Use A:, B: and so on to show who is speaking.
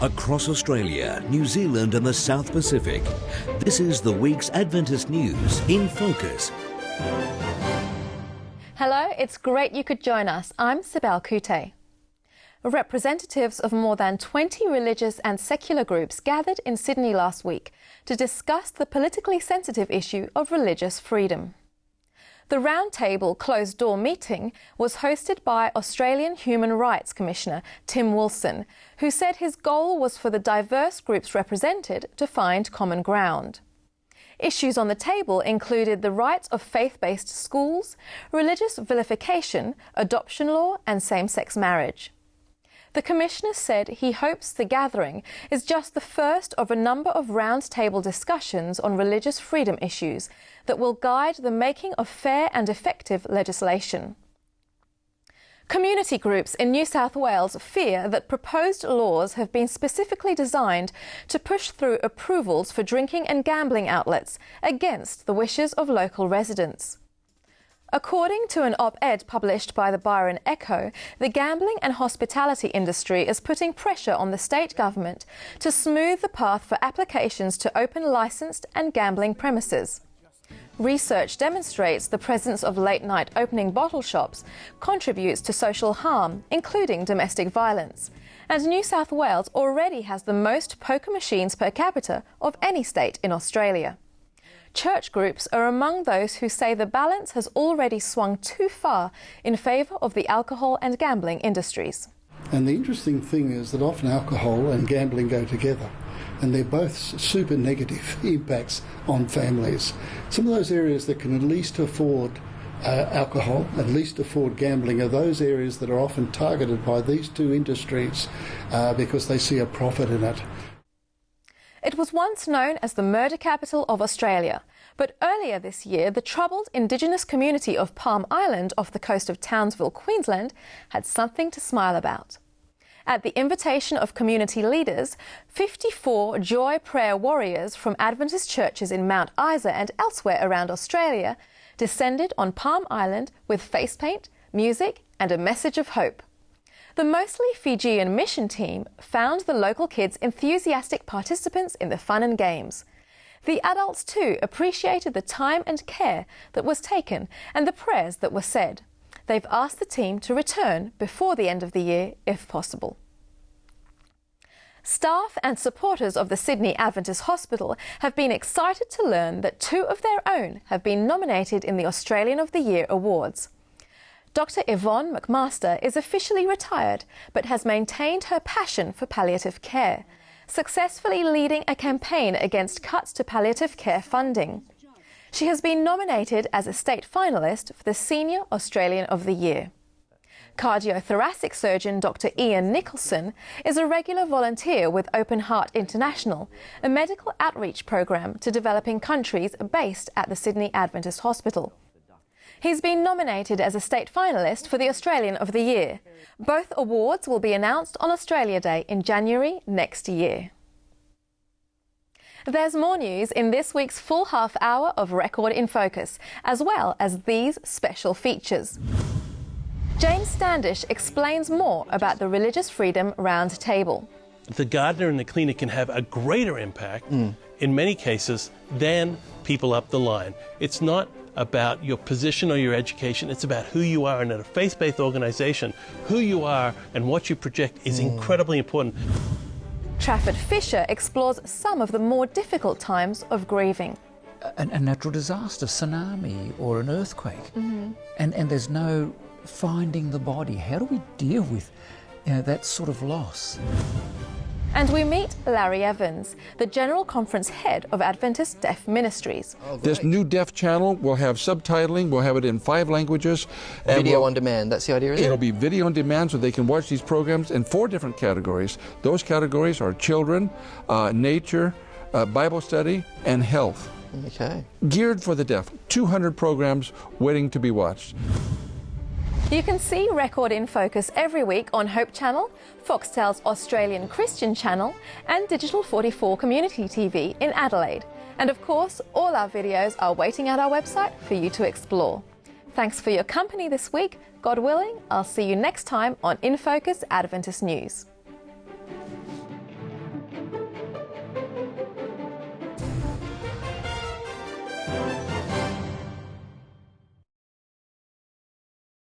A: Across Australia, New Zealand and the South Pacific, this is the week's Adventist news in focus.
B: Hello, it's great you could join us. I'm Sibel Kute. Representatives of more than 20 religious and secular groups gathered in Sydney last week to discuss the politically sensitive issue of religious freedom. The roundtable closed-door meeting was hosted by Australian Human Rights Commissioner Tim Wilson, who said his goal was for the diverse groups represented to find common ground. Issues on the table included the rights of faith-based schools, religious vilification, adoption law and same-sex marriage. The Commissioner said he hopes the gathering is just the first of a number of roundtable discussions on religious freedom issues that will guide the making of fair and effective legislation. Community groups in New South Wales fear that proposed laws have been specifically designed to push through approvals for drinking and gambling outlets against the wishes of local residents. According to an op-ed published by the Byron Echo, the gambling and hospitality industry is putting pressure on the state government to smooth the path for applications to open licensed and gambling premises. Research demonstrates the presence of late-night opening bottle shops contributes to social harm, including domestic violence. And New South Wales already has the most poker machines per capita of any state in Australia. Church groups are among those who say the balance has already swung too far in favour of the alcohol and gambling industries.
C: And the interesting thing is that often alcohol and gambling go together, and they're both super negative impacts on families. Some of those areas that can at least afford alcohol, at least afford gambling, are those areas that are often targeted by these two industries because they see a profit in it.
B: It was once known as the murder capital of Australia, but earlier this year the troubled Indigenous community of Palm Island off the coast of Townsville, Queensland, had something to smile about. At the invitation of community leaders, 54 Joy Prayer warriors from Adventist churches in Mount Isa and elsewhere around Australia descended on Palm Island with face paint, music and a message of hope. The mostly Fijian mission team found the local kids enthusiastic participants in the fun and games. The adults too appreciated the time and care that was taken and the prayers that were said. They've asked the team to return before the end of the year if possible. Staff and supporters of the Sydney Adventist Hospital have been excited to learn that two of their own have been nominated in the Australian of the Year awards. Dr. Yvonne McMaster is officially retired but has maintained her passion for palliative care, successfully leading a campaign against cuts to palliative care funding. She has been nominated as a state finalist for the Senior Australian of the Year. Cardiothoracic surgeon Dr. Ian Nicholson is a regular volunteer with Open Heart International, a medical outreach program to developing countries based at the Sydney Adventist Hospital. He's been nominated as a state finalist for the Australian of the Year. Both awards will be announced on Australia Day in January next year. There's more news in this week's full half hour of Record in Focus, as well as these special features. James Standish explains more about the Religious Freedom Roundtable.
D: The gardener and the cleaner can have a greater impact, in many cases, than people up the line. It's not about your position or your education, it's about who you are. And at a faith-based organization, who you are and what you project is incredibly important.
B: Trafford Fisher explores some of the more difficult times of grieving.
E: A natural disaster, tsunami or an earthquake, and there's no finding the body. How do we deal with that sort of loss?
B: And we meet Larry Evans, the General Conference Head of Adventist Deaf Ministries.
F: This new deaf channel will have subtitling, we'll have it in 5 languages.
G: Video on demand, that's the idea, isn't it?
F: It'll be video on demand so they can watch these programs in 4 different categories. Those categories are children, nature, Bible study, and health.
G: Okay.
F: Geared for the deaf. 200 programs waiting to be watched.
B: You can see Record in Focus every week on Hope Channel, Foxtel's Australian Christian Channel and Digital 44 Community TV in Adelaide. And of course, all our videos are waiting at our website for you to explore. Thanks for your company this week. God willing, I'll see you next time on InFocus Adventist News.
G: you.